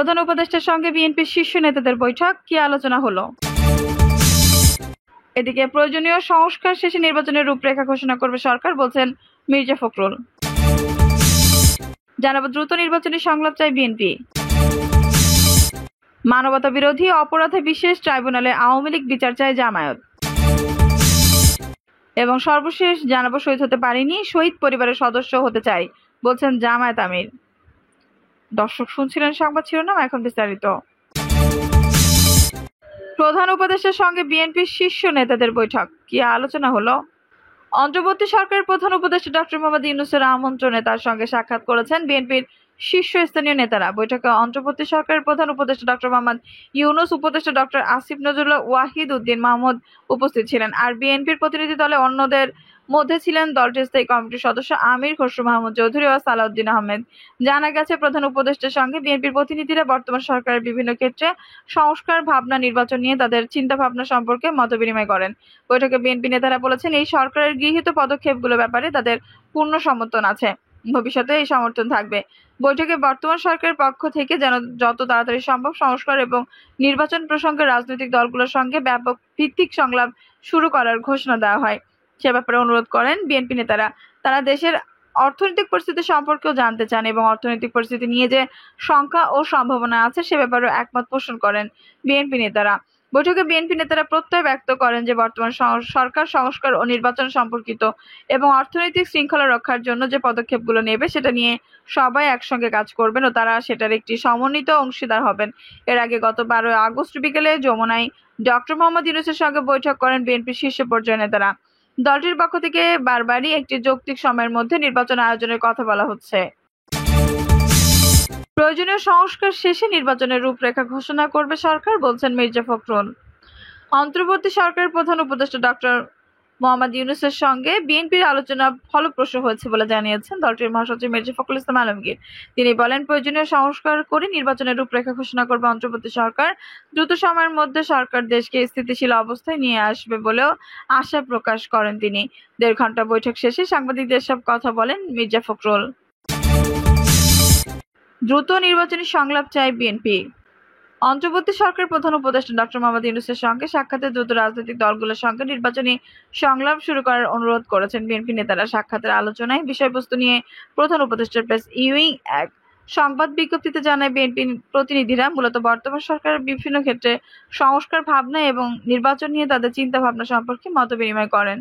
প্রধান উপদেষ্টার সঙ্গে বিএনপির শীর্ষ নেতাদের বৈঠক, কি আলোচনা হলো? এদিকে প্রয়োজনীয় সংস্কার শেষে নির্বাচনের রূপরেখা ঘোষণা করবে সরকার, বলছেন মির্জা ফখরুল। জানাবো দ্রুত নির্বাচনী সংলাপ চাই বিএনপি। মানবতা বিরোধী অপরাধে বিশেষ ট্রাইব্যুনালে আওয়ামী লীগ বিচার চায় জামায়াত। এবং সর্বশেষ জানাবো শহীদ হতে পারেনি, শহীদ পরিবারের সদস্য হতে চাই, বলছেন জামায়াত আমির। দর্শক শুনছিলেন সংবাদ শিরোনাম, এখন বিস্তারিত। প্রধান উপদেষ্টার সঙ্গে বিএনপির শীর্ষ নেতাদের বৈঠক, কি আলোচনা হলো? অন্তর্বর্তী সরকারের প্রধান উপদেষ্টা ডক্টর মোহাম্মদ ইউনূসের আমন্ত্রণে তার সঙ্গে সাক্ষাৎ করেছেন বিএনপির শীর্ষস্থানীয় নেতারা। বৈঠকে অন্তর্বর্তী সরকারের প্রধান উপদেষ্টা ডক্টর মোহাম্মদ ইউনূস, উপদেষ্টা ডক্টর আসিফ নজরুল্লাহ, ওয়াহিদ উদ্দিন মাহমুদ উপস্থিত ছিলেন। আর বিএনপির প্রতিনিধি দলে অন্যদের মধ্যে ছিলেন দলটির স্থায়ী কমিটির সদস্য আমির খসরু মাহমুদ চৌধুরী ও সালাউদ্দিন আহমেদ। জানা গেছে, প্রধান উপদেষ্টার সঙ্গে বিএনপির প্রতিনিধিরা বর্তমান সরকারের বিভিন্ন ক্ষেত্রে সংস্কার ভাবনা, নির্বাচন নিয়ে তাদের চিন্তাভাবনা সম্পর্কে মতবিনিময় করেন। বৈঠকে বিএনপি নেতারা বলেছেন, এই সরকারের গৃহীত পদক্ষেপগুলোর ব্যাপারে তাদের পূর্ণ সমর্থন আছে, ভবিষ্যতে এই সমর্থন থাকবে। বৈঠকে বর্তমান সরকারের পক্ষ থেকে যেন যত তাড়াতাড়ি সম্ভব সংস্কার এবং নির্বাচন প্রসঙ্গে রাজনৈতিক দলগুলোর সঙ্গে ব্যাপক ভিত্তিক সংলাপ শুরু করার ঘোষণা দেওয়া হয়, সে ব্যাপারে অনুরোধ করেন বিএনপি নেতারা। তারা দেশের অর্থনৈতিক পরিস্থিতি সম্পর্কেও জানতে চান এবং অর্থনৈতিক পরিস্থিতি নিয়ে যে শঙ্কা ও সম্ভাবনা আছে সে ব্যাপারেও একমত পোষণ করেন বিএনপি নেতারা। বৈঠকে বিএনপি নেতারা প্রত্যয় ব্যক্ত করেন যে বর্তমান সরকার সংস্কার ও নির্বাচন সম্পর্কিত এবং অর্থনৈতিক শৃঙ্খলা রক্ষার জন্য যে পদক্ষেপগুলো নেবে সেটা নিয়ে সবাই একসঙ্গে কাজ করবেন ও তারা সেটার একটি সমন্বিত অংশীদার হবেন। এর আগে গত 12 আগস্ট বিকেলে যমুনায় ডক্টর মোহাম্মদ ইউনূসের সঙ্গে বৈঠক করেন বিএনপির শীর্ষ পর্যায়ের নেতারা। দলটির পক্ষ থেকে বারবারই একটি যৌক্তিক সময়ের মধ্যে নির্বাচন আয়োজনের কথা বলা হচ্ছে। প্রয়োজনীয় সংস্কার শেষে নির্বাচনের রূপরেখা ঘোষণা করবে সরকার, বলছেন মির্জা ফখরুল। অন্তর্বর্তী সরকারের প্রধান উপদেষ্টা ডক্টর মোহাম্মদ ইউনূসের সঙ্গে বিএনপির আলোচনা ফলপ্রসূ হয়েছে বলে জানিয়েছেন দলটির মহাসচিব মির্জা ফখরুল ইসলাম আলমগীর। তিনি বলেন, প্রয়োজনীয় সংস্কার করে নির্বাচনের রূপরেখা ঘোষণা করবে অন্তর্বর্তী সরকার। দ্রুত সময়ের মধ্যে সরকার দেশকে স্থিতিশীল অবস্থায় নিয়ে আসবে বলেও আশা প্রকাশ করেন তিনি। 1.5 ঘন্টা বৈঠক শেষে সাংবাদিকদের সব কথা বলেন মির্জা ফখরুল। দ্রুত নির্বাচনী সংলাপ চায় বিএনপি। অন্তর্বর্তী সরকারের প্রধান উপদেষ্টা ডক্টর মোহাম্মদ ইউনূসের সঙ্গে সাক্ষাতে দ্রুত রাজনৈতিক দলগুলোর সঙ্গে নির্বাচনী সংলাপ শুরু করার অনুরোধ করেছেন বিএনপি নেতারা। সাক্ষাতের আলোচনায় বিষয়বস্তু নিয়ে প্রধান উপদেষ্টার প্রেস উইং এক সংবাদ বিজ্ঞপ্তিতে জানায়, বিএনপি প্রতিনিধিরা মূলত বর্তমান সরকারের বিভিন্ন ক্ষেত্রে সংস্কার ভাবনা এবং নির্বাচন নিয়ে তাদের চিন্তা ভাবনা সম্পর্কে মতবিনিময় করেন।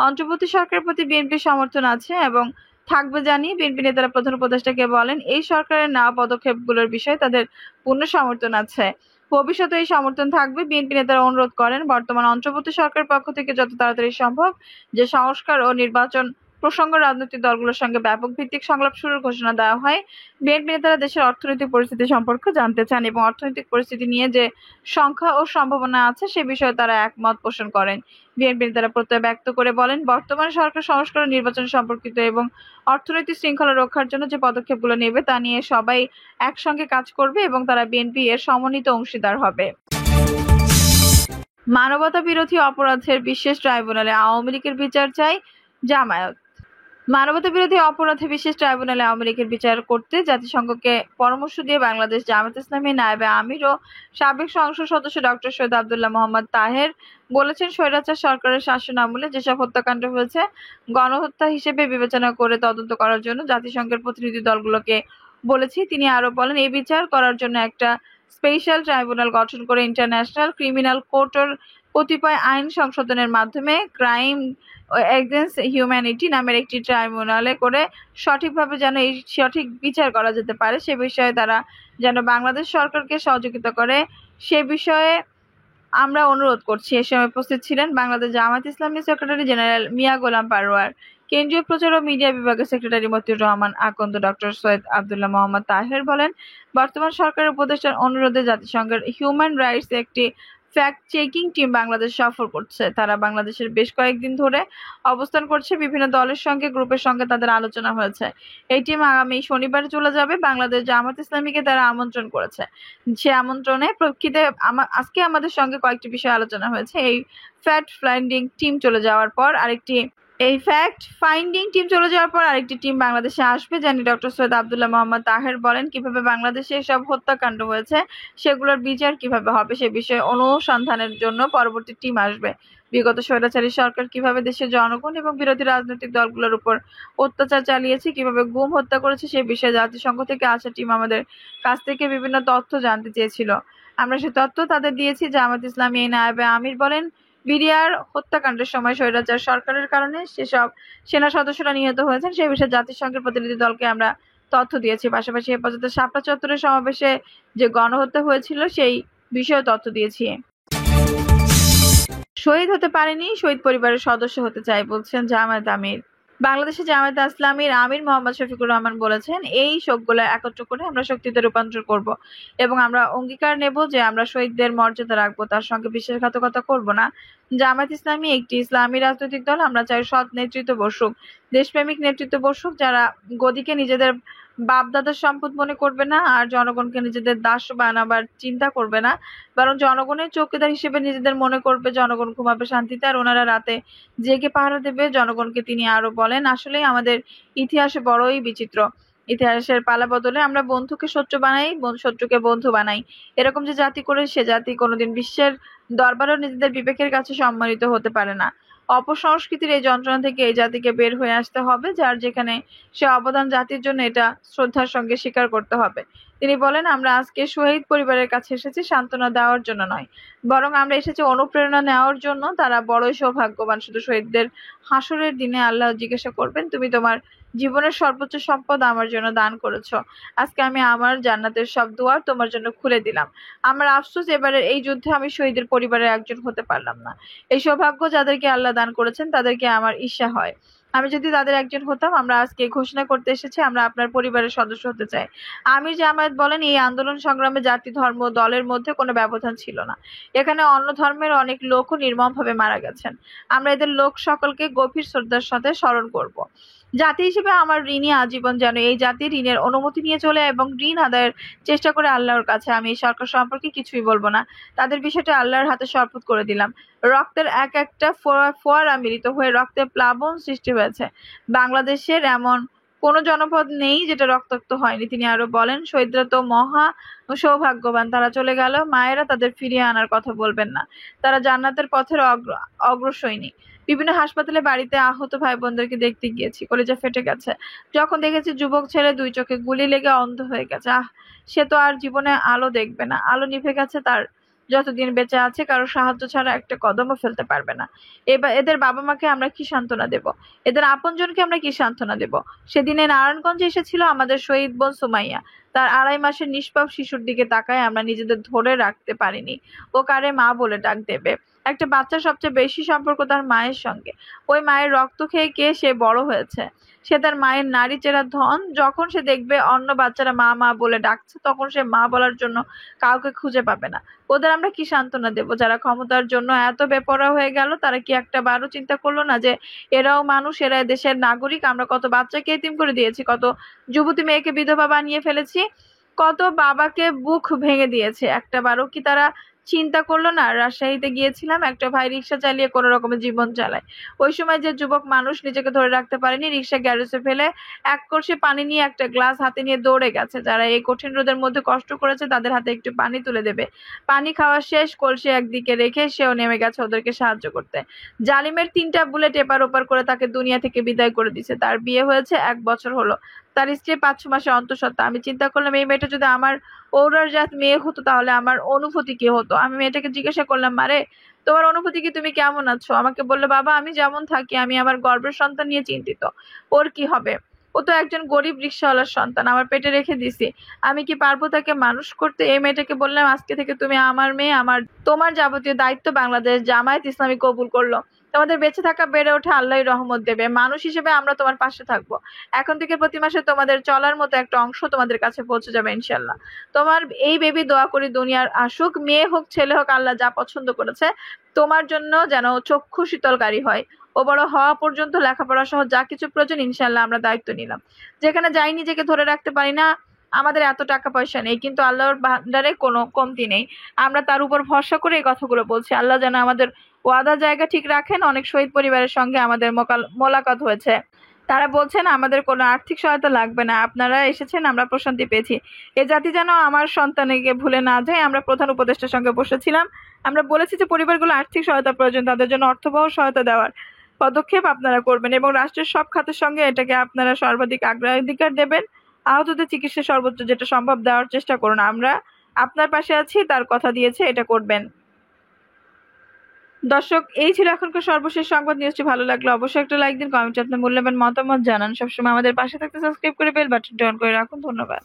অন্তর্বর্তী সরকারের প্রতি বিএনপির সমর্থন আছে এবং থাকবে জানিয়ে বিএনপি নেতারা প্রধান উপদেষ্টাকে বলেন, এই সরকারের নেওয়া পদক্ষেপগুলোর বিষয়ে তাদের পূর্ণ সমর্থন আছে, ভবিষ্যতে এই সমর্থন থাকবে। বিএনপি নেতারা অনুরোধ করেন, বর্তমান অন্তর্বর্তী সরকারের পক্ষ থেকে যত তাড়াতাড়ি সম্ভব যে সংস্কার ও নির্বাচন প্রসঙ্গ রাজনৈতিক দলগুলোর সঙ্গে ব্যাপক ভিত্তিক সংলাপ শুরুর ঘোষণা দেওয়া হয়। বিএনপি নেতারা দেশের অর্থনৈতিক পরিস্থিতি সম্পর্কে জানতে চান এবং অর্থনৈতিক পরিস্থিতি নিয়ে যে সংখ্যা ও সম্ভাবনা আছে সে বিষয়ে তারা একমত পোষণ করেন। বিএনপি নেতারা প্রত্যয় ব্যক্ত করে বলেন, বর্তমান সরকার সংস্কার ও নির্বাচন সম্পর্কিত এবং অর্থনৈতিক শৃঙ্খলা রক্ষার জন্য যে পদক্ষেপগুলো নেবে তা নিয়ে সবাই একসঙ্গে কাজ করবে এবং তারা বিএনপি এর সমন্বিত অংশীদার হবে। মানবতা বিরোধী অপরাধের বিশেষ ট্রাইব্যুনালে আওয়ামী লীগের বিচার চাই জামায়াত। মানবতা বিরোধী অপরাধে বিশেষ ট্রাইব্যুনালে আওয়ামী লীগের বিচার করতে জাতিসংঘকে পরামর্শ দিয়ে বাংলাদেশ জামায়াত ইসলামী নায়েবে আমির ও সাবেক সংসদ সদস্য ডক্টর সৈয়দ আব্দুল্লাহ মোহাম্মদ তাহের বলেছেন, স্বৈরাচার সরকারের শাসন আমলে যেসব হত্যাকাণ্ড হয়েছে গণহত্যা হিসেবে বিবেচনা করে তদন্ত করার জন্য জাতিসংঘের প্রতিনিধি দলগুলোকে বলেছি। তিনি আরো বলেন, এই বিচার করার জন্য একটা স্পেশাল ট্রাইব্যুনাল গঠন করে ইন্টারন্যাশনাল ক্রিমিনাল কোর্টের কতিপয় আইন সংশোধনের মাধ্যমে ক্রাইম এগেইনস্ট হিউম্যানিটি নামের একটি ট্রাইব্যুনালে করে সঠিকভাবে যেন এই সঠিক বিচার করা যেতে পারে সে বিষয়ে তারা যেন বাংলাদেশ সরকারকে সহযোগিতা করে সে বিষয়ে আমরা অনুরোধ করছি। এ সময় উপস্থিত ছিলেন বাংলাদেশ জামায়াত ইসলামী সেক্রেটারি জেনারেল মিয়া গোলাম পারওয়ার, কেন্দ্রীয় প্রচার ও মিডিয়া বিভাগের সেক্রেটারি মতিউর রহমান আকন্দ। ডক্টর সৈয়দ আব্দুল্লাহ মোহাম্মদ তাহের বলেন, বর্তমান সরকারের উপদেষ্টার অনুরোধে জাতিসংঘের হিউম্যান রাইটস একটি ফ্যাক্ট চেকিং টিম বাংলাদেশ সফর করছে। তারা বাংলাদেশের বেশ কয়েকদিন ধরে অবস্থান করছে। বিভিন্ন দলের সঙ্গে গ্রুপের সঙ্গে তাদের আলোচনা হয়েছে। এই টিম আগামী শনিবার চলে যাবে। বাংলাদেশ জামায়াত ইসলামীকে তারা আমন্ত্রণ করেছে। সে আমন্ত্রণে প্রেক্ষিতে আজকে আমাদের সঙ্গে কয়েকটি বিষয় আলোচনা হয়েছে। এই ফ্যাক্ট ফাইন্ডিং টিম চলে যাওয়ার পর আরেকটি এই ফ্যাক্ট ফাইন্ডিং টিম চলে যাওয়ার পর আরেকটি টিম বাংলাদেশে আসবে, জানি ডক্টর সৈয়দ আব্দুল্লাহ মোহাম্মদ তাহের বলেন কিভাবে বাংলাদেশে এসব হত্যাকাণ্ড হয়েছে সেগুলোর বিচার কিভাবে হবে সে বিষয়ে অনুসন্ধানের জন্য পরবর্তী টিম আসবে। বিগত স্বৈরাচারী সরকার কিভাবে দেশের জনগণ এবং বিরোধী রাজনৈতিক দলগুলোর উপর অত্যাচার চালিয়েছে, কিভাবে গুম হত্যা করেছে সে বিষয়ে জাতিসংঘ থেকে আসা টিম আমাদের কাছ থেকে বিভিন্ন তথ্য জানতে চেয়েছিল। আমরা সে তথ্য তাদের দিয়েছি। জামায়াত ইসলামী এই নায়েবে আমির বলেন, বিডিআর হত্যাকাণ্ডের সময় স্বৈরাচার সরকারের কারণে সেসব সেনা সদস্যরা নিহত হয়েছেন সে বিষয়ে জাতিসংঘের প্রতিনিধি দলকে আমরা তথ্য দিয়েছি। পাশাপাশি হেফাজতে শাপলা চত্বরের সমাবেশে যে গণহত্যা হয়েছিল সেই বিষয়ে তথ্য দিয়েছি। শহীদ হতে পারেনি, শহীদ পরিবারের সদস্য হতে চাই বলছেন জামায়াত আমির। বাংলাদেশে জামায়াত ইসলামীর আমির মোহাম্মদ শফিকুর রহমান বলেছেন, এই শোকগুলো একত্র করে আমরা শক্তিতে রূপান্তর করব এবং আমরা অঙ্গীকার নেব যে আমরা শহীদদের মর্যাদা রাখবো, তার সঙ্গে বিশ্বাসঘাতকতা করব না। জামায়াত ইসলামী একটি ইসলামী রাজনৈতিক দল। আমরা চাই সৎ নেতৃত্ব বসুক, দেশপ্রেমিক নেতৃত্ব বসুক, যারা গদিকে নিজেদের বাপদাদার সম্পদ মনে করবে না আর জনগণকে নিজেদের দাস বানাবার চিন্তা করবে না, বরং জনগণের চৌকিদার হিসেবে নিজেদের মনে করবে। জনগণ ঘুমাবে শান্তিতে আর ওনারা রাতে জেগে পাহারা দেবে জনগণকে। তিনি আরো বলেন, আসলেই আমাদের ইতিহাস বড়ই বিচিত্র। ইতিহাসের পালা বদলে আমরা বন্ধুকে শত্রু বানাই, শত্রুকে বন্ধু বানাই। এরকম যে জাতি করে সে জাতি কোনোদিন বিশ্বের দরবারেও নিজেদের বিবেকের কাছে সম্মানিত হতে পারে না। অপসংস্কৃতির এই যন্ত্রণা থেকে এই জাতিকে বের হয়ে আসতে হবে, যার যেখানে সে অবদান জাতির জন্য এটা শ্রদ্ধার সঙ্গে স্বীকার করতে হবে। তিনি বলেন, আমরা আজকে শহীদ পরিবারের কাছে এসেছি সান্ত্বনা দেওয়ার জন্য নয়, বরং আমরা এসেছি অনুপ্রেরণা নেওয়ার জন্য। তারা বড়ই সৌভাগ্যবান। শুধু শহীদদের হাসরের দিনে আল্লাহ জিজ্ঞাসা করবেন, তুমি তোমার জীবনের সর্বোচ্চ সম্পদ আমার জন্য দান করেছ। আজকে আমি আমার জান্নাতের সব দুয়ার তোমার জন্য খুলে দিলাম। আমার আফসোস, এবারের এই যুদ্ধে আমি শহীদের পরিবারের একজন হতে পারলাম না। এই সৌভাগ্য যাদেরকে আল্লাহ দান করেছেন তাদেরকে আমার ঈর্ষা হয়। আমি যদি তাদের একজন হতাম। আমরা আজকে ঘোষণা করতে এসেছি আমরা আপনার পরিবারের সদস্য হতে চাই। আমির জামায়াত বলেন, এই আন্দোলন সংগ্রামে জাতি, ধর্ম, দলের মধ্যে কোনো ব্যবধান ছিল না। এখানে অন্য ধর্মের অনেক লোকও নির্মমভাবে মারা গেছেন। আমরা এদের লোক সকলকে গভীর শ্রদ্ধার সাথে স্মরণ করব। জাতি হিসেবে আমার ঋণী আজীবন, যেন এই জাতির ঋণের অনুমতি নিয়ে চলে এবং ঋণ আদায়ের চেষ্টা করে আল্লাহর কাছে। আমি এই সরকার সম্পর্কে কিছুই বলবো না। তাদের বিষয়টা আল্লাহর হাতে সর্পোত করে দিলাম। রক্তের এক একটা ফোয়ারা মিলিত হয়ে রক্তের প্লাবন সৃষ্টি হয়েছে। বাংলাদেশের এমন কোনো জনপদ নেই যেটা রক্তাক্ত হয়নি। তিনি আরো বলেন, শহীদরা তো মহা সৌভাগ্যবান। তারা চলে গেল, মায়েরা তাদের ফিরিয়ে আনার কথা বলবেন না। তারা জান্নাতের পথের অগ্রসৈনিক। বিভিন্ন হাসপাতালে, বাড়িতে আহত ভাই বোনদেরকে দেখতে গিয়েছি, কলিজা ফেটে গেছে যখন দেখেছি যুবক ছেলে 2 চোখে গুলি লেগে অন্ধ হয়ে গেছে। সে তো আর জীবনে আলো দেখবে না। আলো নিভে গেছে তার। যতদিন বেঁচে আছে কারো সাহায্য ছাড়া একটা কদমও ফেলতে পারবে না। এবার এদের বাবা মাকে আমরা কি সান্ত্বনা দেব? এদের আপনজনকে আমরা কি সান্ত্বনা দেব? সেদিনে নারায়ণগঞ্জে এসেছিল আমাদের শহীদ বোন সুমাইয়া। তার 2.5 মাসের নিষ্পাপ শিশুর দিকে তাকায় আমরা নিজেদের ধরে রাখতে পারিনি। ও কারে মা বলে ডাক দেবে? একটা বাচ্চার সবচেয়ে বেশি সম্পর্ক তার মায়ের সঙ্গে। ওই মায়ের রক্ত খেয়ে কে সে বড় হয়েছে। সে তার মায়ের নারী চেরা ধন। যখন সে দেখবে অন্য বাচ্চারা মা মা বলে ডাকছে, তখন সে মা বলার জন্য কাউকে খুঁজে পাবে না। ওদের আমরা কি সান্ত্বনা দেব? যারা ক্ষমতার জন্য এত বেপরোয়া হয়ে গেল, তারা কি একটা বারও চিন্তা করলো না যে এরাও মানুষ, এরা দেশের নাগরিক। আমরা কত বাচ্চাকে এতিম করে দিয়েছি, কত যুবতী মেয়েকে বিধবা বানিয়ে ফেলেছি, কত বাবাকে বুক ভেঙে দিয়েছে। একটা বারও কি তারা চিন্তা করলো না? রাজশাহীতে গিয়েছিলাম, একটা ভাই রিক্সা চালিয়ে কোনো রকমে জীবন চালায়। ওই সময় যে যুবক মানুষ নিজেকে ধরে রাখতে পারেনি, রিক্সা গ্যারেজে ফেলে এক কলসি পানি নিয়ে একটা গ্লাস হাতে নিয়ে দৌড়ে গেছে। যারা এই কঠিন রোদের মধ্যে কষ্ট করেছে তাদের হাতে একটু পানি তুলে দেবে। পানি খাওয়া শেষ, কলসি একদিকে রেখে সেও নেমে গেছে ওদেরকে সাহায্য করতে। জালিমের 3টা বুলেট এপার ওপার করে তাকে দুনিয়া থেকে বিদায় করে দিছে। তার বিয়ে হয়েছে 1 বছর হলো। তার স্ত্রী 5-6 মাসে অন্তঃসত্ত্বা। আমি চিন্তা করলাম, এই মেয়েটা যদি আমার ঔরার জাত মেয়ে হতো তাহলে আমার অনুভূতি কি হতো। আমি মেয়েটাকে জিজ্ঞাসা করলাম, মারে তোমার অনুভূতি কি? তুমি কেমন আছো? আমাকে বললো, বাবা আমি যেমন থাকি, আমি আমার গর্ভের সন্তান নিয়ে চিন্তিত। ওর কি হবে? ও তো একজন গরিব রিক্সাওয়ালার সন্তান, আমার পেটে রেখে দিছি। আমি কি পারবো তাকে মানুষ করতে? এই মেয়েটাকে বললাম, আজকে থেকে তুমি আমার মেয়ে, তোমার যাবতীয় দায়িত্ব বাংলাদেশ জামায়াত ইসলামী কবুল করলো। তোমাদের বেঁচে থাকা, বেড়ে ওঠা আল্লাহই রহমত দেবে। মানুষ হিসেবে আমরা তোমার পাশে থাকবো। এখন থেকে প্রতি মাসে তোমাদের চলার মতো একটা অংশ তোমাদের কাছে পৌঁছে যাবে ইনশাল্লাহ। তোমার এই বেবি দোয়া করি দুনিয়ার আসুক, মেয়ে হোক ছেলে হোক, আল্লাহ যা পছন্দ করেছে তোমার জন্য যেন চক্ষু শীতলকারী হয়। ও বড় হওয়া পর্যন্ত লেখাপড়া সহ যা কিছু প্রয়োজন ইনশাল্লাহ আমরা দায়িত্ব নিলাম। যেখানে যাই নিজেকে ধরে রাখতে পারি না। আমাদের এত টাকা পয়সা নেই, কিন্তু আল্লাহর ভান্ডারে কোনো কমতি নেই। আমরা তার উপর ভরসা করে এই কথাগুলো বলছি। আল্লাহ যেন আমাদের ওয়াদা জায়গা ঠিক রাখেন। অনেক শহীদ পরিবারের সঙ্গে আমাদের মোলাকাত হয়েছে। তারা বলছেন আমাদের কোনো আর্থিক সহায়তা লাগবে না, আপনারা এসেছেন, আমরা প্রশান্তি পেয়েছি। এ জাতি যেন আমার সন্তানকে ভুলে না যায়। আমরা প্রধান উপদেষ্টার সঙ্গে বসেছিলাম, আমরা বলেছি যে পরিবারগুলো আর্থিক সহায়তা প্রয়োজন, তাদের জন্য অর্থবহ সহায়তা দেওয়ার পদক্ষেপ আপনারা করবেন এবং রাষ্ট্রের সব খাতের সঙ্গে এটাকে আপনারা সর্বাধিক অগ্রাধিকার দেবেন। আহতদের চিকিৎসা সর্বোচ্চ যেটা সম্ভব দেওয়ার চেষ্টা করুন। আমরা আপনার পাশে আছি, তার কথা দিয়েছে, এটা করবেন। দর্শক, এই ছিল এখনকার সর্বশেষ সংবাদ। নিউজটি ভালো লাগলে অবশ্যই একটা লাইক দিন, কমেন্টে আপনার মূল্যবান মতামত জানান। সবসময় আমাদের পাশে থাকতে সাবস্ক্রাইব করে বেল বাটনটি অন করে রাখুন। ধন্যবাদ।